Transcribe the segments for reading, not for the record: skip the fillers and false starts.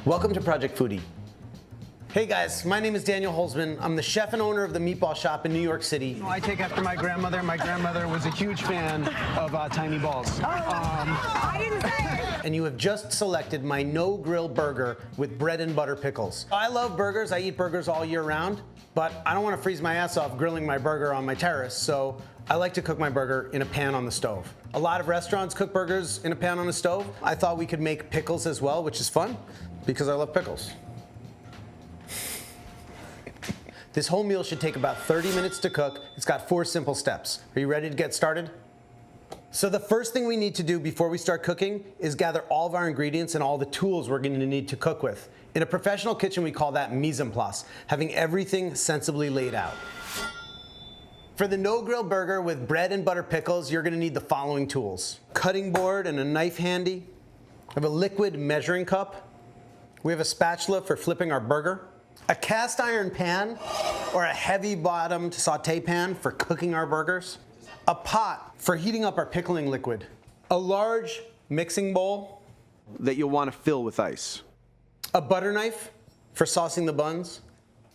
Welcome to Project Foodie. Hey guys, my name is Daniel Holzman. I'm the chef and owner of the Meatball Shop in New York City. I take after my grandmother. My grandmother was a huge fan of tiny balls. I didn't say it. And you have just selected my no-grill burger with bread and butter pickles. I love burgers. I eat burgers all year round, but I don't want to freeze my ass off grilling my burger on my terrace, so I like to cook my burger in a pan on the stove. A lot of restaurants cook burgers in a pan on the stove. I thought we could make pickles as well, which is fun because I love pickles. This whole meal should take about 30 minutes to cook. It's got 4 simple steps. Are you ready to get started? So the first thing we need to do before we start cooking is gather all of our ingredients and all the tools we're going to need to cook with. In a professional kitchen, we call that mise en place, having everything sensibly laid out. For the no-grill burger with bread and butter pickles, you're going to need the following tools. Cutting board and a knife handy. We have a liquid measuring cup. We have a spatula for flipping our burger. A cast iron pan or a heavy bottomed saute pan for cooking our burgers. A pot for heating up our pickling liquid. A large mixing bowl that you'll want to fill with ice. A butter knife for saucing the buns.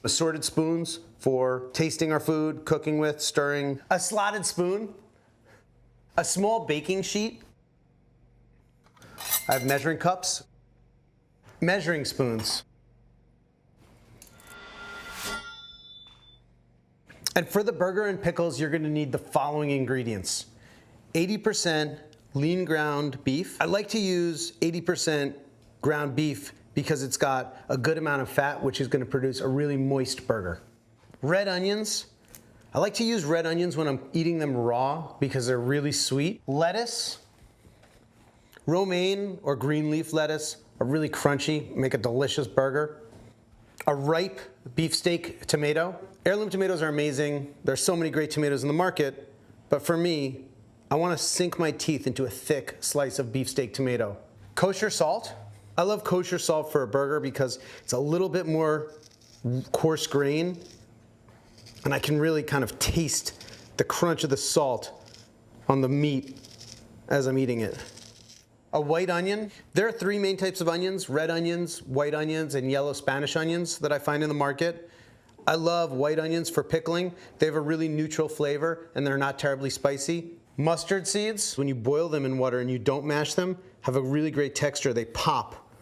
Assorted spoons for tasting our food, cooking with, stirring. A slotted spoon. A small baking sheet. I have measuring cups. Measuring spoons. And for the burger and pickles, you're gonna need the following ingredients. 80% lean ground beef. I like to use 80% ground beef because it's got a good amount of fat, which is gonna produce a really moist burger. Red onions. I like to use red onions when I'm eating them raw because they're really sweet. Lettuce. Romaine or green leaf lettuce are really crunchy, make a delicious burger. A ripe beefsteak tomato. Heirloom tomatoes are amazing. There's so many great tomatoes in the market, but for me, I want to sink my teeth into a thick slice of beefsteak tomato. Kosher salt. I love kosher salt for a burger because it's a little bit more coarse grain, and I can really kind of taste the crunch of the salt on the meat as I'm eating it. A white onion. There are 3 main types of onions: red onions, white onions, and yellow Spanish onions that I find in the market. I love white onions for pickling. They have a really neutral flavor and they're not terribly spicy. Mustard seeds, when you boil them in water and you don't mash them, have a really great texture. They pop,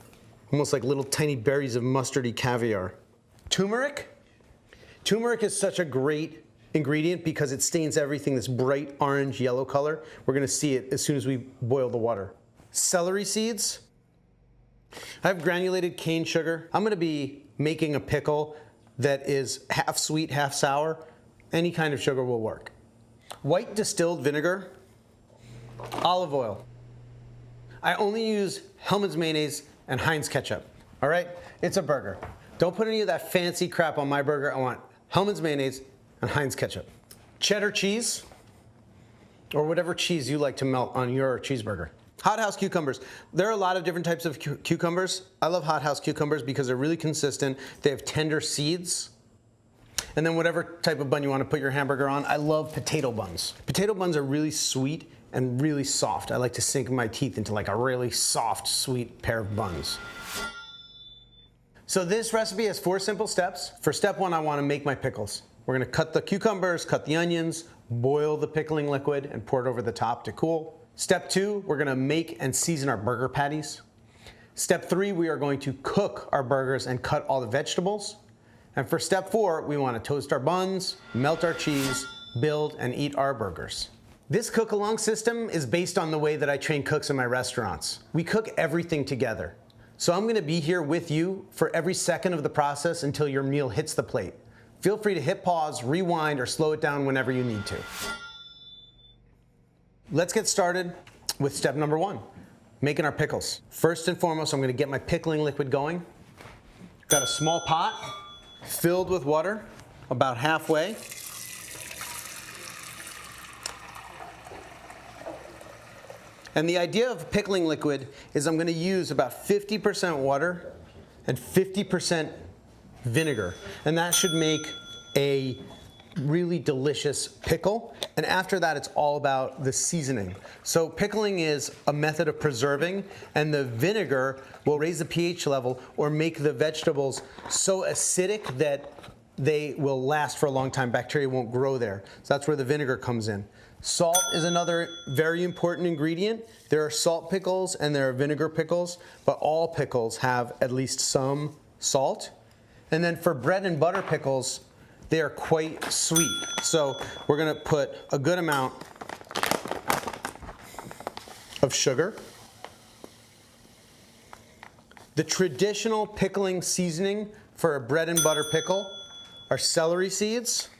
almost like little tiny berries of mustardy caviar. Turmeric. Turmeric is such a great ingredient because it stains everything this bright orange yellow color. We're gonna see it as soon as we boil the water. Celery seeds. I have granulated cane sugar. I'm gonna be making a pickle that is half sweet, half sour. Any kind of sugar will work. White distilled vinegar. Olive oil. I only use Hellmann's mayonnaise and Heinz ketchup. All right, it's a burger. Don't put any of that fancy crap on my burger. I want Hellmann's mayonnaise and Heinz ketchup. Cheddar cheese, or whatever cheese you like to melt on your cheeseburger. Hothouse cucumbers. There are a lot of different types of cucumbers. I love hothouse cucumbers because they're really consistent. They have tender seeds. And then whatever type of bun you want to put your hamburger on. I love potato buns. Potato buns are really sweet and really soft. I like to sink my teeth into like a really soft, sweet pair of buns. So this recipe has 4 simple steps. For step 1, I want to make my pickles. We're going to cut the cucumbers, cut the onions, boil the pickling liquid, and pour it over the top to cool. Step 2, we're gonna make and season our burger patties. Step 3, we are going to cook our burgers and cut all the vegetables. And for step 4, we wanna toast our buns, melt our cheese, build and eat our burgers. This cook-along system is based on the way that I train cooks in my restaurants. We cook everything together. So I'm gonna be here with you for every second of the process until your meal hits the plate. Feel free to hit pause, rewind, or slow it down whenever you need to. Let's get started with step number 1, making our pickles. First and foremost, I'm gonna get my pickling liquid going. Got a small pot filled with water, about halfway. And the idea of pickling liquid is I'm gonna use about 50% water and 50% vinegar. And that should make a really delicious pickle. And after that, it's all about the seasoning. So pickling is a method of preserving, and the vinegar will raise the pH level or make the vegetables so acidic that they will last for a long time. Bacteria won't grow there. So that's where the vinegar comes in. Salt is another very important ingredient. There are salt pickles and there are vinegar pickles, but all pickles have at least some salt. And then for bread and butter pickles, they are quite sweet. So we're gonna put a good amount of sugar. The traditional pickling seasoning for a bread and butter pickle are celery seeds,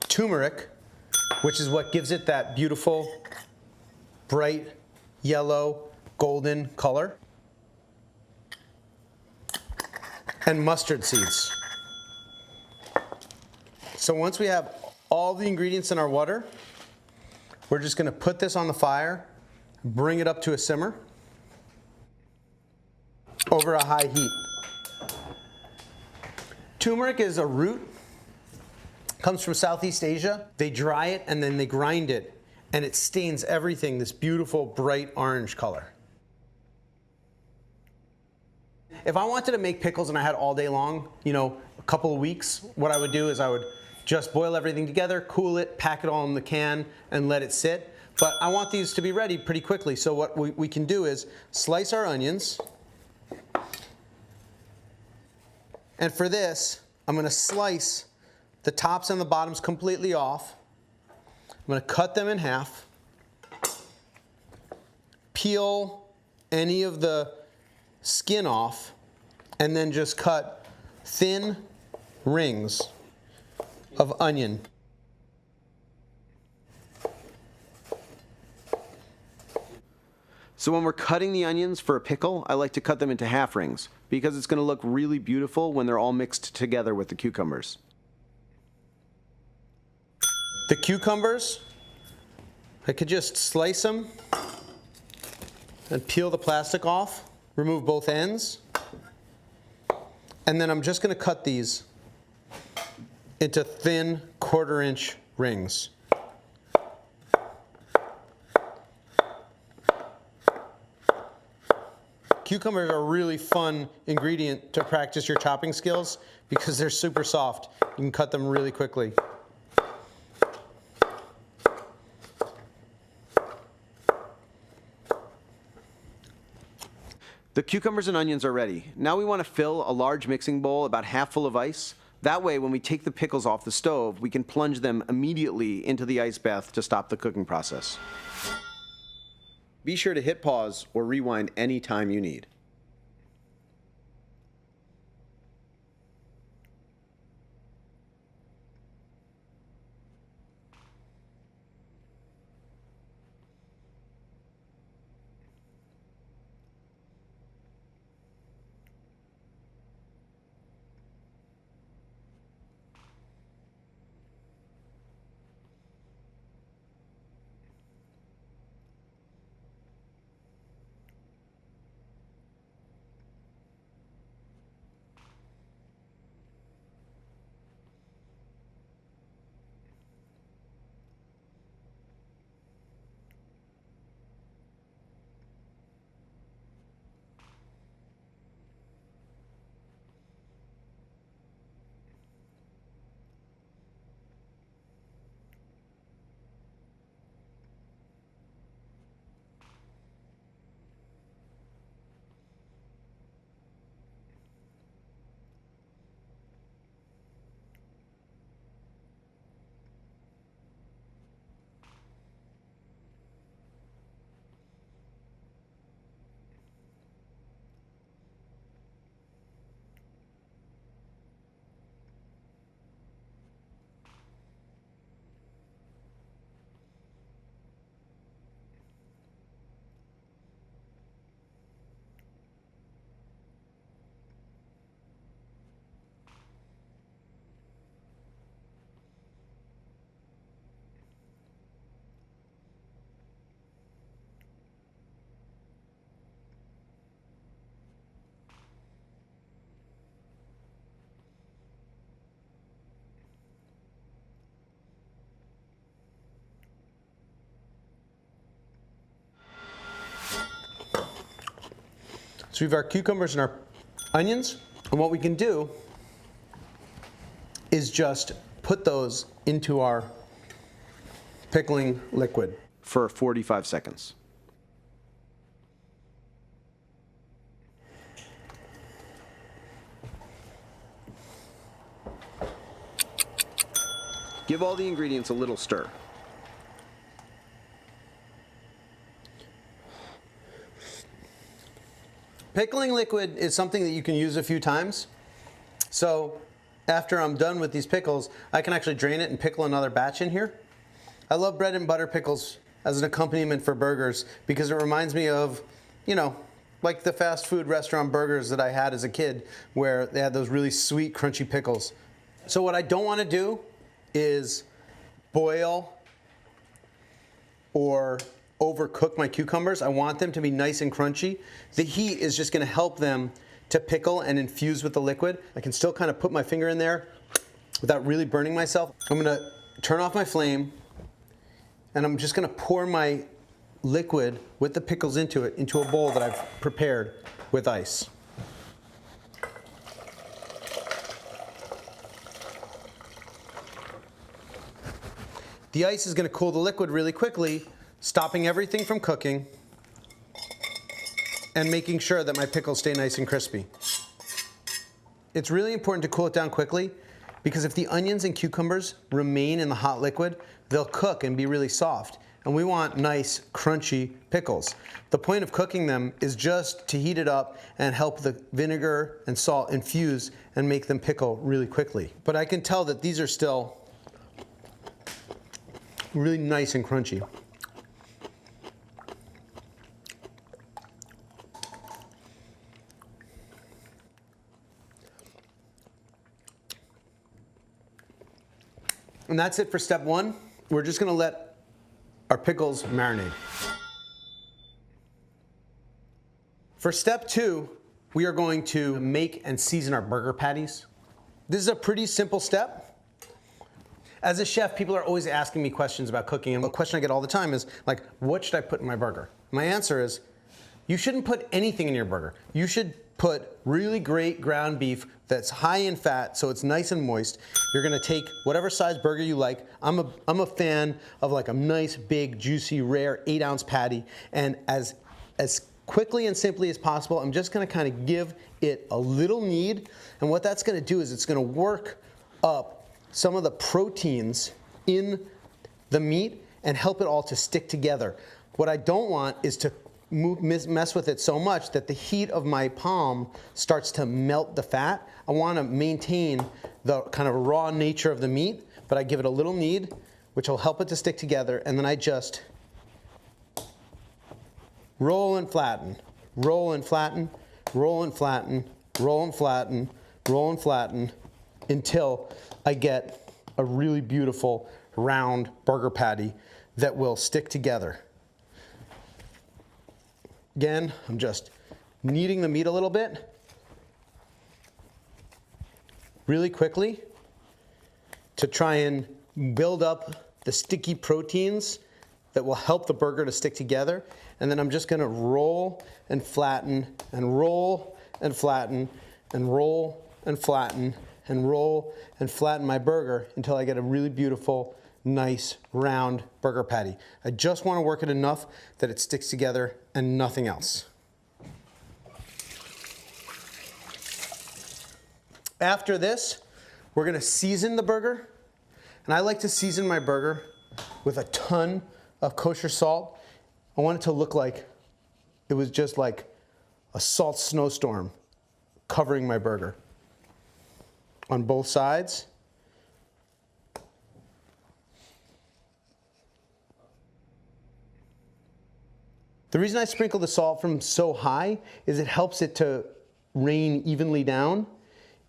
turmeric, which is what gives it that beautiful, bright, yellow, golden color, and mustard seeds. So once we have all the ingredients in our water, we're just gonna put this on the fire, bring it up to a simmer over a high heat. Turmeric is a root, comes from Southeast Asia. They dry it and then they grind it, and it stains everything this beautiful bright orange color. If I wanted to make pickles and I had all day long, a couple of weeks, what I would do is I would just boil everything together, cool it, pack it all in the can, and let it sit. But I want these to be ready pretty quickly, so what we can do is slice our onions. And for this, I'm gonna slice the tops and the bottoms completely off. I'm gonna cut them in half, peel any of the skin off, and then just cut thin rings of onion. So when we're cutting the onions for a pickle, I like to cut them into half rings because it's going to look really beautiful when they're all mixed together with the cucumbers. The cucumbers, I could just slice them and peel the plastic off, remove both ends, and then I'm just going to cut these into thin 1/4 inch rings. Cucumbers are a really fun ingredient to practice your chopping skills because they're super soft. You can cut them really quickly. The cucumbers and onions are ready. Now we want to fill a large mixing bowl about half full of ice. That way, when we take the pickles off the stove, we can plunge them immediately into the ice bath to stop the cooking process. Be sure to hit pause or rewind any time you need. So we have our cucumbers and our onions. And what we can do is just put those into our pickling liquid. For 45 seconds. Give all the ingredients a little stir. Pickling liquid is something that you can use a few times. So after I'm done with these pickles, I can actually drain it and pickle another batch in here. I love bread and butter pickles as an accompaniment for burgers because it reminds me of, you know, like the fast food restaurant burgers that I had as a kid where they had those really sweet, crunchy pickles. So what I don't want to do is boil or overcook my cucumbers. I want them to be nice and crunchy. The heat is just going to help them to pickle and infuse with the liquid. I can still kind of put my finger in there without really burning myself. I'm going to turn off my flame and I'm just going to pour my liquid with the pickles into it into a bowl that I've prepared with ice. The ice is going to cool the liquid really quickly, stopping everything from cooking and making sure that my pickles stay nice and crispy. It's really important to cool it down quickly because if the onions and cucumbers remain in the hot liquid, they'll cook and be really soft. And we want nice, crunchy pickles. The point of cooking them is just to heat it up and help the vinegar and salt infuse and make them pickle really quickly. But I can tell that these are still really nice and crunchy. And that's it for step one. We're just gonna let our pickles marinate. For step two, we are going to make and season our burger patties. This is a pretty simple step. As a chef, people are always asking me questions about cooking, and the question I get all the time is like, what should I put in my burger? My answer is, you shouldn't put anything in your burger. You should put really great ground beef that's high in fat, so it's nice and moist. You're gonna take whatever size burger you like. I'm a fan of like a nice, big, juicy, rare 8-ounce patty, and as quickly and simply as possible, I'm just gonna kind of give it a little knead, and what that's gonna do is it's gonna work up some of the proteins in the meat and help it all to stick together. What I don't want is to mess with it so much that the heat of my palm starts to melt the fat. I want to maintain the kind of raw nature of the meat, but I give it a little knead, which will help it to stick together, and then I just roll and flatten, roll and flatten, roll and flatten, roll and flatten, roll and flatten, until I get a really beautiful round burger patty that will stick together. Again, I'm just kneading the meat a little bit, really quickly, to try and build up the sticky proteins that will help the burger to stick together. And then I'm just gonna roll and flatten and roll and flatten and roll and flatten and roll and flatten my burger until I get a really beautiful, nice, round burger patty. I just want to work it enough that it sticks together and nothing else. After this, we're going to season the burger. And I like to season my burger with a ton of kosher salt. I want it to look like it was just like a salt snowstorm covering my burger on both sides. The reason I sprinkle the salt from so high is it helps it to rain evenly down.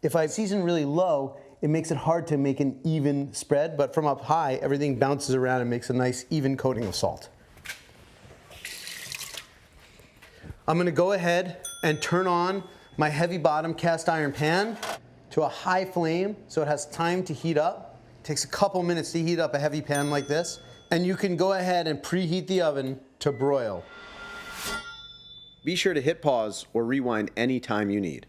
If I season really low, it makes it hard to make an even spread, but from up high, everything bounces around and makes a nice even coating of salt. I'm gonna go ahead and turn on my heavy bottom cast iron pan to a high flame so it has time to heat up. It takes a couple minutes to heat up a heavy pan like this. And you can go ahead and preheat the oven to broil. Be sure to hit pause or rewind any time you need.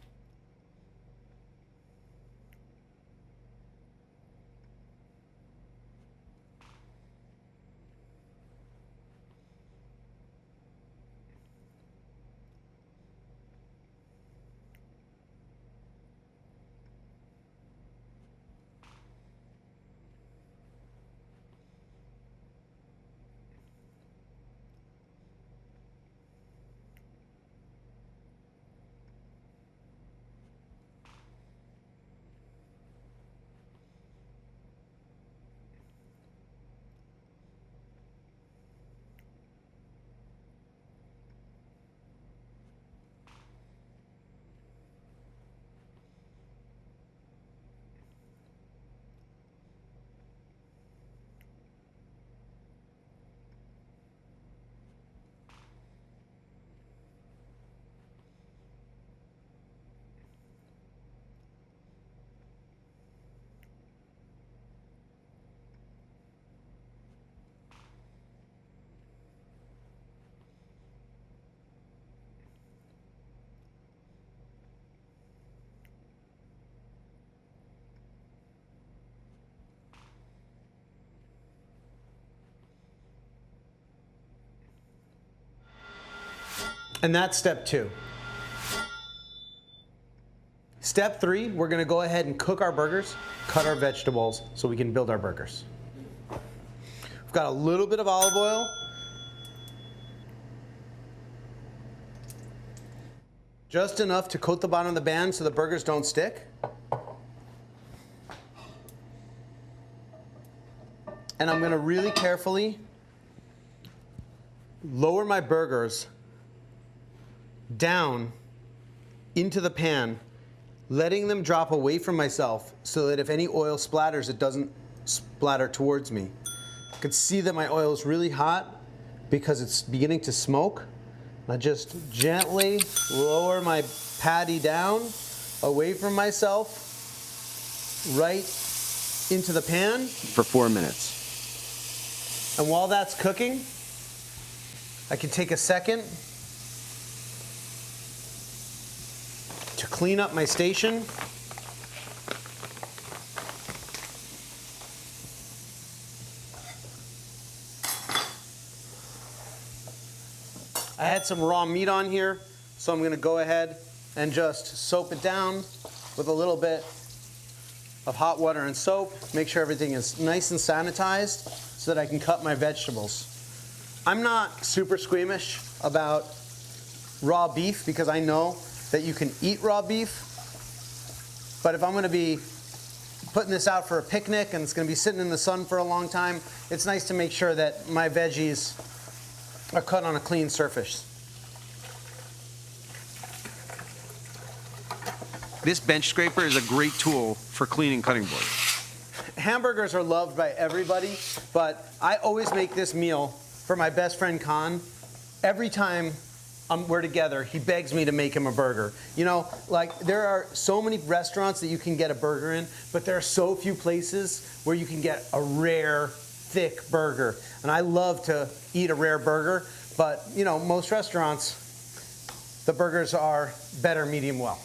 And that's step 2. Step 3, we're gonna go ahead and cook our burgers, cut our vegetables so we can build our burgers. We've got a little bit of olive oil. Just enough to coat the bottom of the band so the burgers don't stick. And I'm gonna really carefully lower my burgers down into the pan, letting them drop away from myself so that if any oil splatters, it doesn't splatter towards me. I can see that my oil is really hot because it's beginning to smoke. I just gently lower my patty down away from myself, right into the pan. For 4 minutes. And while that's cooking, I can take a second to clean up my station. I had some raw meat on here, so I'm going to go ahead and just soap it down with a little bit of hot water and soap. Make sure everything is nice and sanitized so that I can cut my vegetables. I'm not super squeamish about raw beef because I know that you can eat raw beef, but if I'm going to be putting this out for a picnic and it's going to be sitting in the sun for a long time, it's nice to make sure that my veggies are cut on a clean surface. This bench scraper is a great tool for cleaning cutting boards. Hamburgers are loved by everybody, but I always make this meal for my best friend Khan. Every time we're together, he begs me to make him a burger. You know, like there are so many restaurants that you can get a burger in, but there are so few places where you can get a rare, thick burger. And I love to eat a rare burger, but you know, most restaurants, the burgers are better medium well.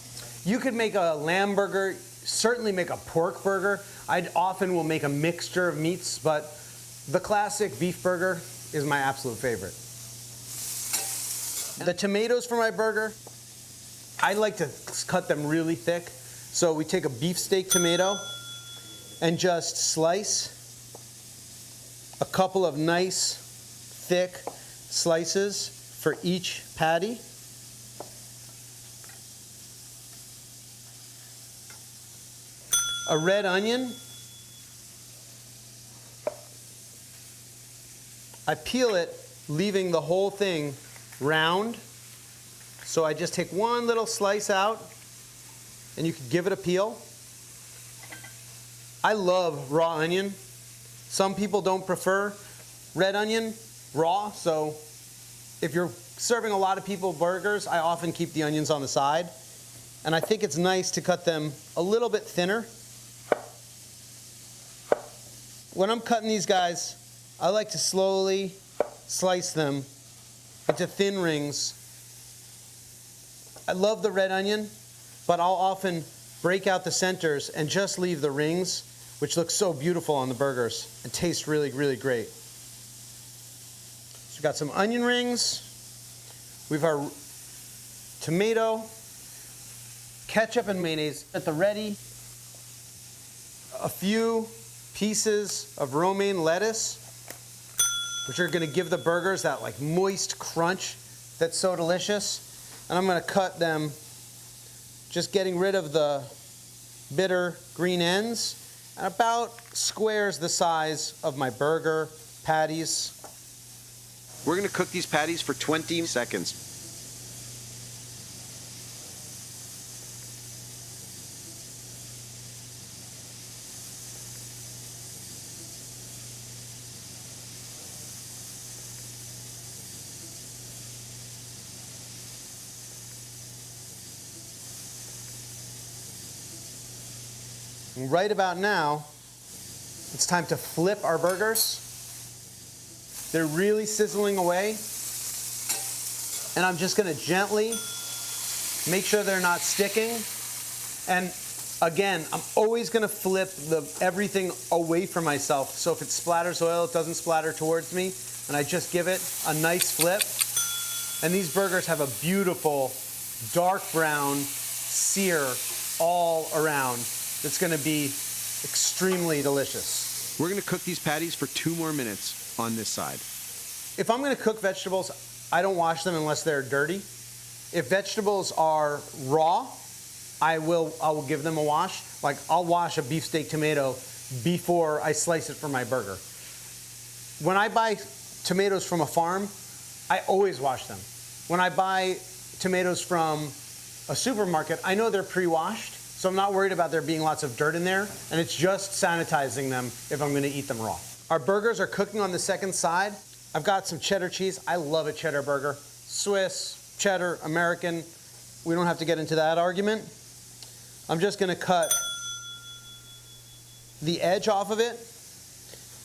You could make a lamb burger, certainly make a pork burger. I often will make a mixture of meats, but the classic beef burger is my absolute favorite. The tomatoes for my burger, I like to cut them really thick. So we take a beefsteak tomato and just slice a couple of nice thick slices for each patty. A red onion. I peel it, leaving the whole thing round. So I just take one little slice out, and you can give it a peel. I love raw onion. Some people don't prefer red onion raw, so if you're serving a lot of people burgers, I often keep the onions on the side. And I think it's nice to cut them a little bit thinner. When I'm cutting these guys, I like to slowly slice them into thin rings I love the red onion, but I'll often break out the centers and just leave the rings, which look so beautiful on the burgers and taste really, really great. So we've got some onion rings. We've our tomato, ketchup and mayonnaise at the ready. A few pieces of romaine lettuce, which are going to give the burgers that like moist crunch that's so delicious. And I'm going to cut them, just getting rid of the bitter green ends, and about squares the size of my burger patties. We're going to cook these patties for 20 seconds. Right about now, it's time to flip our burgers. They're really sizzling away. And I'm just gonna gently make sure they're not sticking. And again, I'm always gonna flip everything away from myself. So if it splatters oil, it doesn't splatter towards me. And I just give it a nice flip. And these burgers have a beautiful dark brown sear all around. It's going to be extremely delicious. We're going to cook these patties for 2 more minutes on this side. If I'm going to cook vegetables, I don't wash them unless they're dirty. If vegetables are raw, I will give them a wash. Like I'll wash a beefsteak tomato before I slice it for my burger. When I buy tomatoes from a farm, I always wash them. When I buy tomatoes from a supermarket, I know they're pre-washed. So I'm not worried about there being lots of dirt in there, and it's just sanitizing them if I'm gonna eat them raw. Our burgers are cooking on the second side. I've got some cheddar cheese. I love a cheddar burger. Swiss, cheddar, American. We don't have to get into that argument. I'm just gonna cut the edge off of it.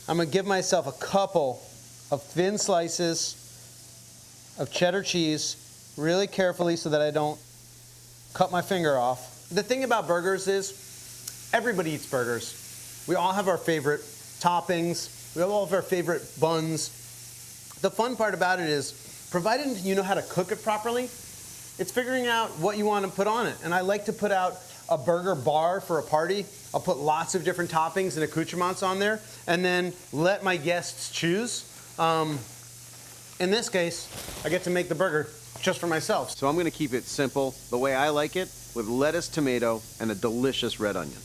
I'm gonna give myself a couple of thin slices of cheddar cheese really carefully so that I don't cut my finger off. The thing about burgers is everybody eats burgers. We all have our favorite toppings. We all have our favorite buns. The fun part about it is, provided you know how to cook it properly, it's figuring out what you want to put on it. And I like to put out a burger bar for a party. I'll put lots of different toppings and accoutrements on there and then let my guests choose. In this case, I get to make the burger just for myself. So I'm going to keep it simple, the way I like it, with lettuce, tomato, and a delicious red onion.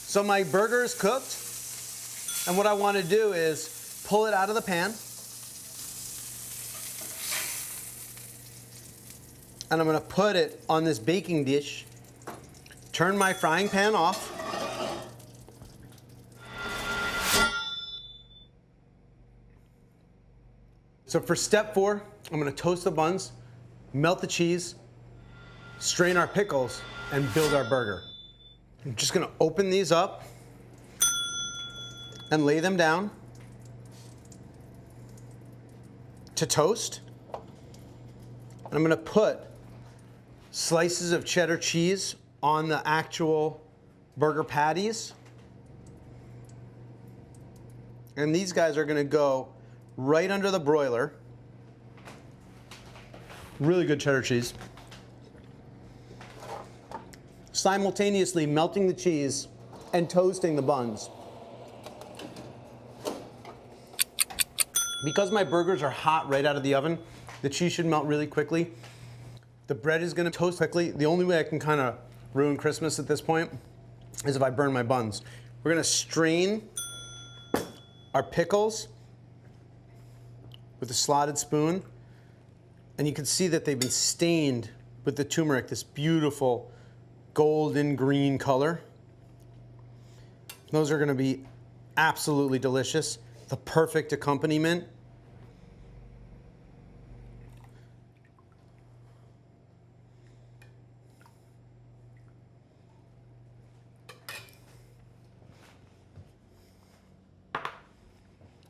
So my burger is cooked, and what I want to do is pull it out of the pan, and I'm going to put it on this baking dish, turn my frying pan off, so for step 4, I'm going to toast the buns, melt the cheese, strain our pickles, and build our burger. I'm just going to open these up and lay them down to toast. And I'm going to put slices of cheddar cheese on the actual burger patties. And these guys are going to go right under the broiler. Really good cheddar cheese. Simultaneously melting the cheese and toasting the buns. Because my burgers are hot right out of the oven, the cheese should melt really quickly. The bread is gonna toast quickly. The only way I can kind of ruin Christmas at this point is if I burn my buns. We're gonna strain our pickles with a slotted spoon, and you can see that they've been stained with the turmeric, this beautiful golden green color. Those are gonna be absolutely delicious. the perfect accompaniment.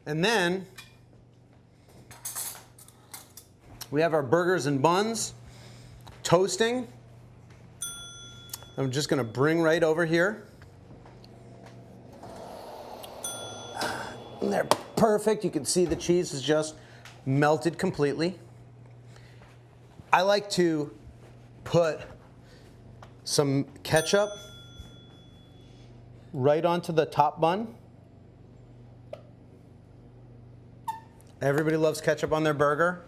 And then we have our burgers and buns toasting. I'm just gonna bring right over here. And they're perfect. You can see the cheese is just melted completely. I like to put some ketchup right onto the top bun. Everybody loves ketchup on their burger.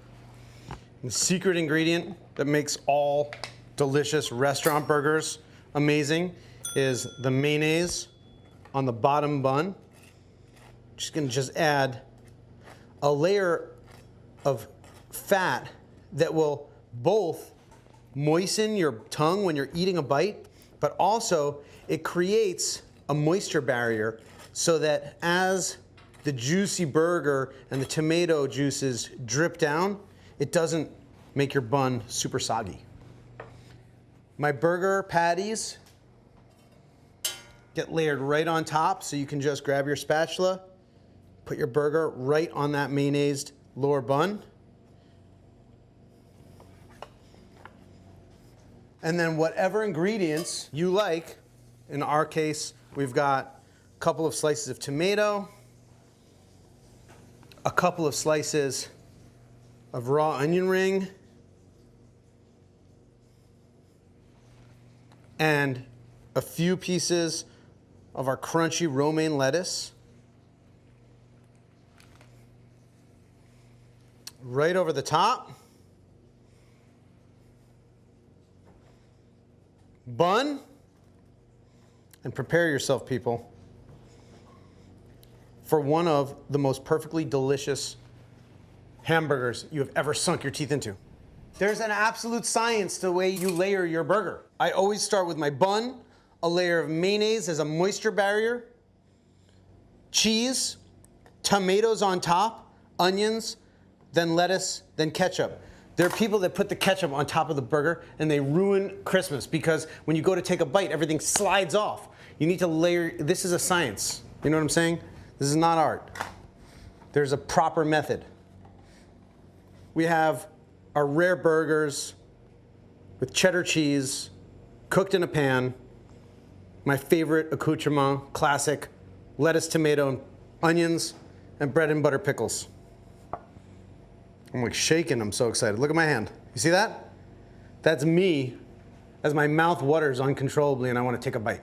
The secret ingredient that makes all delicious restaurant burgers amazing is the mayonnaise on the bottom bun. Just gonna add a layer of fat that will both moisten your tongue when you're eating a bite, but also it creates a moisture barrier so that as the juicy burger and the tomato juices drip down, it doesn't make your bun super soggy. My burger patties get layered right on top, so you can just grab your spatula, put your burger right on that mayonnaised lower bun. And then whatever ingredients you like, in our case, we've got a couple of slices of tomato, a couple of slices of raw onion ring, and a few pieces of our crunchy romaine lettuce. Right over the top. Bun. And prepare yourself, people, for one of the most perfectly delicious hamburgers you have ever sunk your teeth into. There's an absolute science to the way you layer your burger. I always start with my bun, a layer of mayonnaise as a moisture barrier, cheese, tomatoes on top, onions, then lettuce, then ketchup. There are people that put the ketchup on top of the burger and they ruin Christmas because when you go to take a bite, everything slides off. You need to layer, this is a science. You know what I'm saying? This is not art. There's a proper method. We have our rare burgers with cheddar cheese, cooked in a pan. My favorite accoutrement, classic, lettuce, tomato, onions, and bread and butter pickles. I'm like shaking, I'm so excited. Look at my hand. You see that? That's me as my mouth waters uncontrollably and I want to take a bite.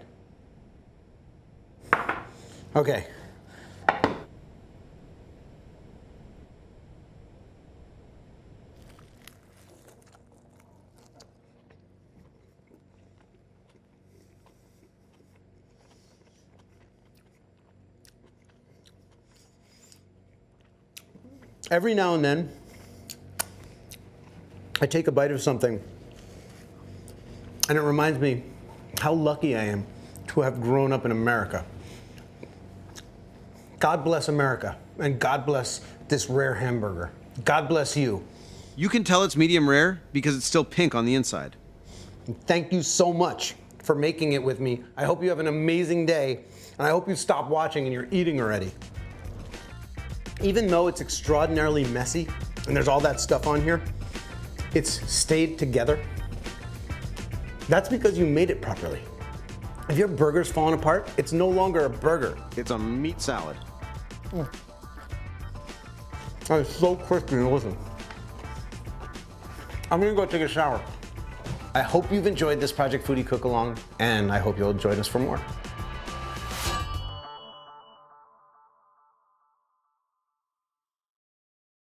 Okay. Every now and then, I take a bite of something, and it reminds me how lucky I am to have grown up in America. God bless America, and God bless this rare hamburger. God bless you. You can tell it's medium rare because it's still pink on the inside. And thank you so much for making it with me. I hope you have an amazing day, and I hope you stop watching and you're eating already. Even though it's extraordinarily messy, and there's all that stuff on here, it's stayed together. That's because you made it properly. If your burger's falling apart, it's no longer a burger. It's a meat salad. Oh, it's so crispy and listen. I'm gonna go take a shower. I hope you've enjoyed this Project Foodie cook along, and I hope you'll join us for more.